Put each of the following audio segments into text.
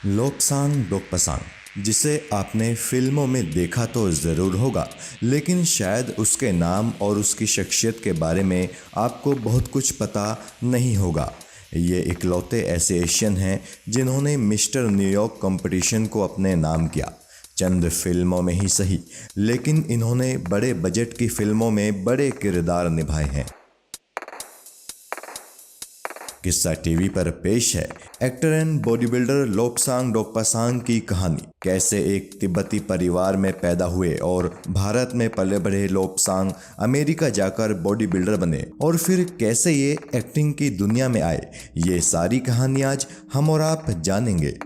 लोपसांग डोकपासांग, जिसे आपने फिल्मों में देखा तो ज़रूर होगा, लेकिन शायद उसके नाम और उसकी शख्सियत के बारे में आपको बहुत कुछ पता नहीं होगा। ये इकलौते ऐसे एशियन हैं जिन्होंने मिस्टर न्यूयॉर्क कंपटीशन को अपने नाम किया। चंद फिल्मों में ही सही, लेकिन इन्होंने बड़े बजट की फिल्मों में बड़े किरदार निभाए हैं। किस्सा टीवी पर पेश है actor and body builder Lobsang Dokpasang की कहानी। कैसे एक तिब्बती परिवार में पैदा हुए और भारत में पले बढ़े लोपसांग अमेरिका जाकर बॉडी बिल्डर बने और फिर कैसे ये एक्टिंग की दुनिया में आए, ये सारी कहानी आज हम और आप जानेंगे।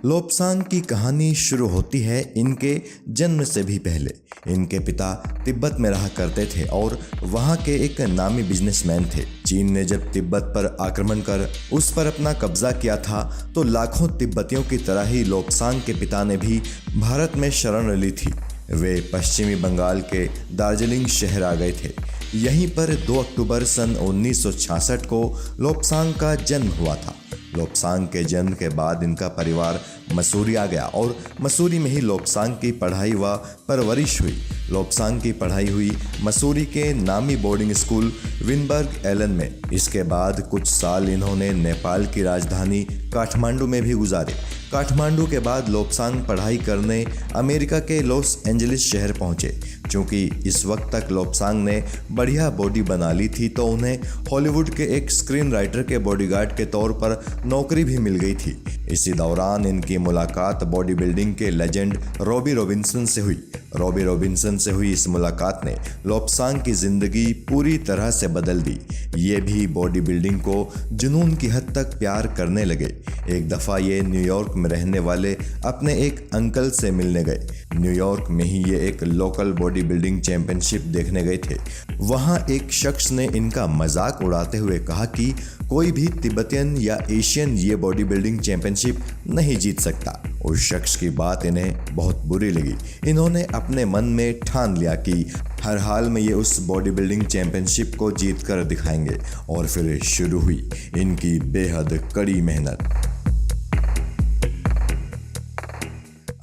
लोपसांग की कहानी शुरू होती है इनके जन्म से भी पहले। इनके पिता तिब्बत में रहा करते थे और वहाँ के एक नामी बिजनेसमैन थे। चीन ने जब तिब्बत पर आक्रमण कर उस पर अपना कब्जा किया था तो लाखों तिब्बतियों की तरह ही लोपसांग के पिता ने भी भारत में शरण ली थी। वे पश्चिमी बंगाल के दार्जिलिंग शहर आ गए थे। यहीं पर 2 अक्टूबर सन 1966 को लोपसांग का जन्म हुआ था। लोपसांग के जन्म के बाद इनका परिवार मसूरी आ गया और मसूरी में ही लोपसांग की पढ़ाई व परवरिश हुई। लोपसांग की पढ़ाई हुई मसूरी के नामी बोर्डिंग स्कूल विनबर्ग एलन में। इसके बाद कुछ साल इन्होंने नेपाल की राजधानी काठमांडू में भी गुजारे। काठमांडू के बाद लोपसांग पढ़ाई करने अमेरिका के लॉस एंजलिस शहर पहुंचे। चूंकि इस वक्त तक लोपसांग ने बढ़िया बॉडी बना ली थी तो उन्हें हॉलीवुड के एक स्क्रीन राइटर के बॉडीगार्ड के तौर पर नौकरी भी मिल गई थी। इसी दौरान इनकी मुलाकात बॉडी बिल्डिंग के लेजेंड रॉबी रॉबिन्सन से हुई। रॉबी रॉबिन्सन से हुई इस मुलाकात ने लोपसांग की जिंदगी पूरी तरह से बदल दी। ये भी बॉडी बिल्डिंग को जुनून की हद तक प्यार करने लगे। एक दफ़ा ये न्यूयॉर्क में रहने वाले अपने एक अंकल से मिलने गए। न्यूयॉर्क में ही ये एक लोकल बॉडी बिल्डिंग चैंपियनशिप देखने गए थे। वहाँ एक शख्स ने इनका मजाक उड़ाते हुए कहा कि कोई भी तिब्बतियन या एशियन ये बॉडी बिल्डिंग चैंपियनशिप नहीं जीत सकता। उस शख्स की बात इन्हें बहुत बुरी लगी। इन्होंने अपने मन में ठान लिया कि हर हाल में ये उस बॉडी बिल्डिंग चैंपियनशिप को जीत कर दिखाएंगे। और फिर शुरू हुई इनकी बेहद कड़ी मेहनत।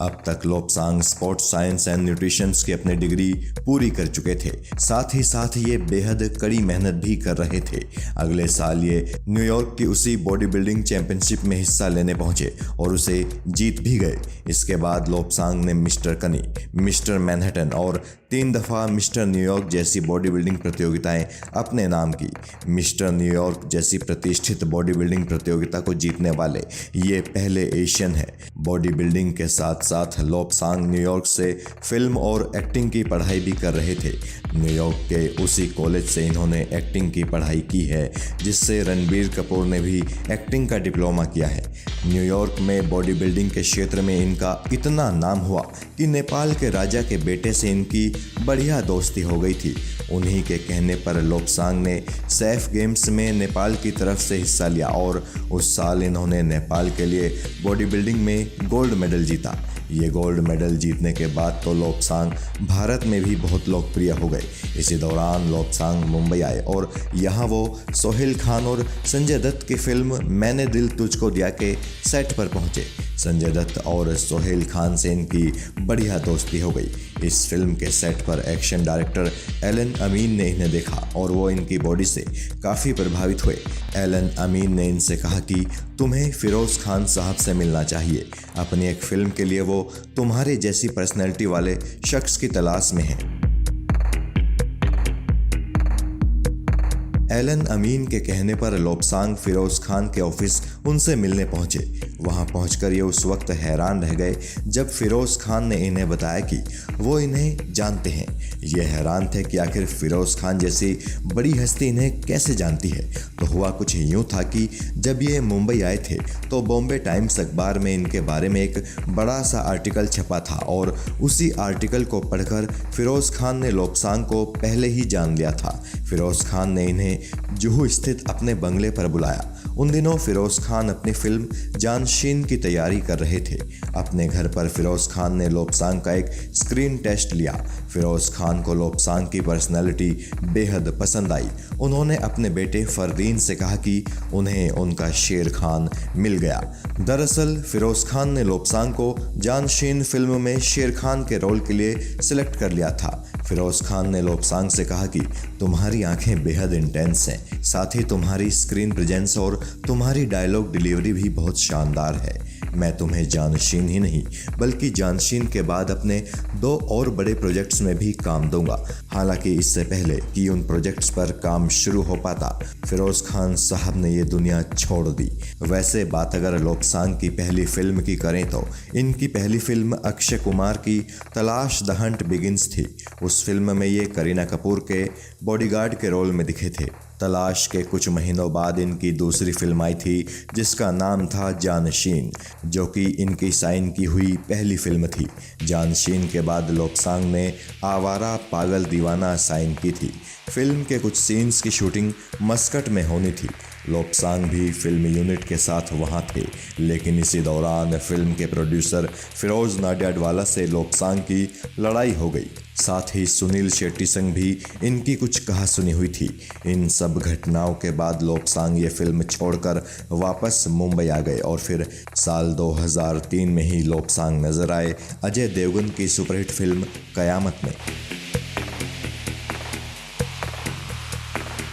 अब तक Lobsang sports science and nutrition की अपनी डिग्री पूरी कर चुके थे। साथ ही ये बेहद कड़ी मेहनत भी कर रहे थे। अगले साल ये न्यूयॉर्क की उसी बॉडी बिल्डिंग चैंपियनशिप में हिस्सा लेने पहुंचे और उसे जीत भी गए। इसके बाद लोपसांग ने मिस्टर कनी, मिस्टर मैनहट्टन और 3 दफ़ा मिस्टर न्यूयॉर्क जैसी बॉडी बिल्डिंग प्रतियोगिताएं अपने नाम की। मिस्टर न्यूयॉर्क जैसी प्रतिष्ठित बॉडी बिल्डिंग प्रतियोगिता को जीतने वाले ये पहले एशियन हैं। बॉडी बिल्डिंग के साथ साथ लोपसांग न्यूयॉर्क से फिल्म और एक्टिंग की पढ़ाई भी कर रहे थे। न्यूयॉर्क के उसी कॉलेज से इन्होंने एक्टिंग की पढ़ाई की है जिससे रणबीर कपूर ने भी एक्टिंग का डिप्लोमा किया है। न्यूयॉर्क में बॉडी बिल्डिंग के क्षेत्र में इनका इतना नाम हुआ कि नेपाल के राजा के बेटे से इनकी बढ़िया दोस्ती हो गई थी। उन्हीं के कहने पर लोपसांग ने सैफ गेम्स में नेपाल की तरफ से हिस्सा लिया और उस साल इन्होंने नेपाल के लिए बॉडी बिल्डिंग में गोल्ड मेडल जीता। ये गोल्ड मेडल जीतने के बाद तो लोपसांग भारत में भी बहुत लोकप्रिय हो गए। इसी दौरान लोपसांग मुंबई आए और यहाँ वो सोहेल खान और संजय दत्त की फिल्म मैंने दिल तुझको दिया के सेट पर पहुँचे। संजय दत्त और सोहेल खान से इनकी बढ़िया दोस्ती हो गई। इस फिल्म के सेट पर एक्शन डायरेक्टर एलन अमीन ने इन्हें देखा और वो इनकी बॉडी से काफ़ी प्रभावित हुए। एलन अमीन ने इनसे कहा कि तुम्हें फिरोज़ खान साहब से मिलना चाहिए। अपनी एक फिल्म के लिए वो तुम्हारे जैसी पर्सनैलिटी वाले शख्स की तलाश में हैं। एलन अमीन के कहने पर लोपसांग फिरोज़ खान के ऑफिस उनसे मिलने पहुंचे। वहां पहुंचकर ये उस वक्त हैरान रह गए जब फिरोज़ खान ने इन्हें बताया कि वो इन्हें जानते हैं। ये हैरान थे कि आखिर फिरोज़ खान जैसी बड़ी हस्ती इन्हें कैसे जानती है। तो हुआ कुछ यूँ था कि जब ये मुंबई आए थे तो बॉम्बे टाइम्स अखबार में इनके बारे में एक बड़ा सा आर्टिकल छपा था और उसी आर्टिकल को पढ़कर फिरोज़ खान ने लोपसांग को पहले ही जान लिया था। फिरोज़ खान ने इन्हें जुहू स्थित अपने बंगले पर बुलाया उन दिनों फिरोज खान अपनी फिल्म जानशीन की तैयारी कर रहे थे। अपने घर पर फिरोज खान ने लोब्सांग का एक स्क्रीन टेस्ट लिया। फिरोज खान को लोब्सांग की पर्सनैलिटी बेहद पसंद आई। उन्होंने अपने बेटे फरदीन से कहा कि उन्हें उनका शेर खान मिल गया। दरअसल फिरोज खान ने लोब्सांग को जानशीन फिल्म में शेर खान के रोल के लिए सिलेक्ट कर लिया था। फिरोज खान ने लोब्सांग से कहा कि तुम्हारी आंखें बेहद इंटेंस हैं, साथ ही तुम्हारी स्क्रीन प्रेजेंस और तुम्हारी डायलॉग डिलीवरी भी बहुत शानदार है। मैं तुम्हें जानशीन ही नहीं बल्कि जानशीन के बाद अपने 2 और बड़े प्रोजेक्ट्स में भी काम दूंगा। हालांकि इससे पहले कि उन प्रोजेक्ट्स पर काम शुरू हो पाता, फिरोज खान साहब ने ये दुनिया छोड़ दी। वैसे बात अगर लोब्सांग की पहली फिल्म की करें तो इनकी पहली फिल्म अक्षय कुमार की तलाश द हंट बिगिंस थी। उस फिल्म में ये करीना कपूर के बॉडीगार्ड के रोल में दिखे थे। तलाश के कुछ महीनों बाद इनकी दूसरी फिल्म आई थी जिसका नाम था जानशीन, जो कि इनकी साइन की हुई पहली फिल्म थी। जानशीन के बाद लोब्सांग ने आवारा पागल दीवाना साइन की थी। फिल्म के कुछ सीन्स की शूटिंग मस्कट में होनी थी। लोब्सांग भी फिल्म यूनिट के साथ वहां थे, लेकिन इसी दौरान फिल्म के प्रोड्यूसर फिरोज नाडियाडवाला से लोब्सांग की लड़ाई हो गई। साथ ही सुनील शेट्टी संग भी इनकी कुछ कहासुनी हुई थी। इन सब घटनाओं के बाद लोब्सांग ये फिल्म छोड़कर वापस मुंबई आ गए और फिर साल 2003 में ही लोब्सांग नजर आए अजय देवगन की सुपरहिट फिल्म कयामत में।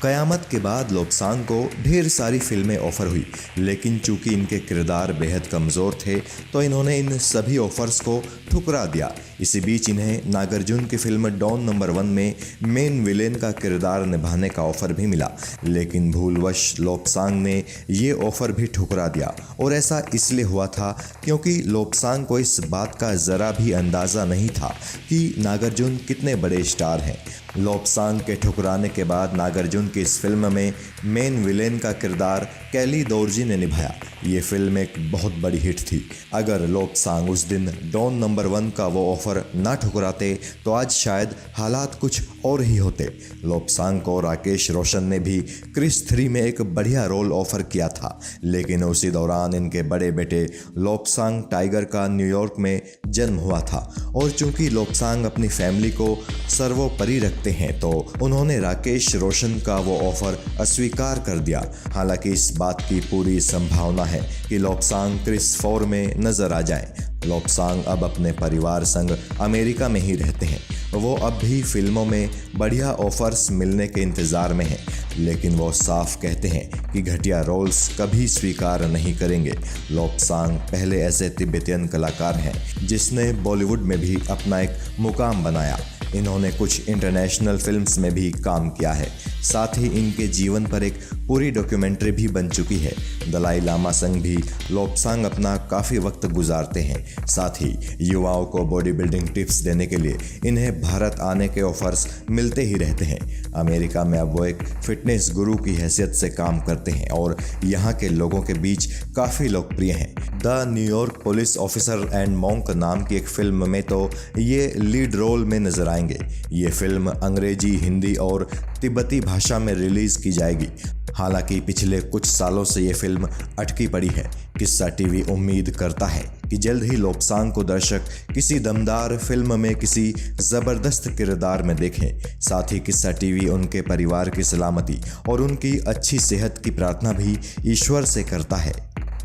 कयामत के बाद लोब्सांग को ढेर सारी फिल्में ऑफर हुई, लेकिन चूंकि इनके किरदार बेहद कमज़ोर थे तो इन्होंने इन सभी ऑफर्स को ठुकरा दिया। इसी बीच इन्हें नागार्जुन की फिल्म डॉन नंबर 1 में मेन विलेन का किरदार निभाने का ऑफर भी मिला, लेकिन भूलवश लोब्सांग ने ये ऑफर भी ठुकरा दिया। और ऐसा इसलिए हुआ था क्योंकि लोब्सांग को इस बात का ज़रा भी अंदाज़ा नहीं था कि नागार्जुन कितने बड़े स्टार हैं। लोब्सांग के ठुकराने के बाद नागार्जुन की इस फिल्म में मेन विलेन का किरदार कैली दोरजी ने निभाया। ये फिल्म एक बहुत बड़ी हिट थी। अगर लोब्सांग उस दिन डॉन नंबर 1 का वो ऑफर ना ठुकराते तो आज शायद हालात कुछ और ही होते। लोब्सांग को राकेश रोशन ने भी क्रिस 3 में एक बढ़िया रोल ऑफर किया था, लेकिन उसी दौरान इनके बड़े बेटे लोब्सांग टाइगर का न्यूयॉर्क में जन्म हुआ था और चूंकि लोब्सांग अपनी फैमिली को सर्वोपरि रखते हैं तो उन्होंने राकेश रोशन का वो ऑफर अस्वीकार कर दिया। हालांकि इस बात की पूरी संभावना है कि लोब्सांग क्रिस 4 में नजर आ जाएं। लोब्सांग अब अपने परिवार संग अमेरिका में ही रहते हैं। वो अब भी फिल्मों में बढ़िया ऑफर्स मिलने के इंतज़ार में हैं, लेकिन वो साफ कहते हैं कि घटिया रोल्स कभी स्वीकार नहीं करेंगे। लोब्सांग पहले ऐसे तिब्बतियन कलाकार हैं जिसने बॉलीवुड में भी अपना एक मुकाम बनाया। इन्होंने कुछ इंटरनेशनल फिल्म्स में भी काम किया है। साथ ही इनके जीवन पर एक पूरी डॉक्यूमेंट्री भी बन चुकी है। दलाई लामा संग भी लोब्सांग अपना काफ़ी वक्त गुजारते हैं। साथ ही युवाओं को बॉडी बिल्डिंग टिप्स देने के लिए इन्हें भारत आने के ऑफर्स मिलते ही रहते हैं। अमेरिका में अब वो एक फिटनेस गुरु की हैसियत से काम करते हैं और यहाँ के लोगों के बीच काफ़ी लोकप्रिय हैं। The New York police officer and monk नाम की एक फिल्म में तो ये लीड रोल में नजर आएंगे। ये फिल्म अंग्रेजी, हिंदी और तिब्बती भाषा में रिलीज की जाएगी। हालांकि पिछले कुछ सालों से ये फिल्म अटकी पड़ी है। किस्सा टीवी उम्मीद करता है कि जल्द ही लोब्सांग को दर्शक किसी दमदार फिल्म में किसी ज़बरदस्त किरदार में देखें। साथ ही किस्सा टीवी उनके परिवार की सलामती और उनकी अच्छी सेहत की प्रार्थना भी ईश्वर से करता है।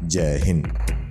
जय हिंद।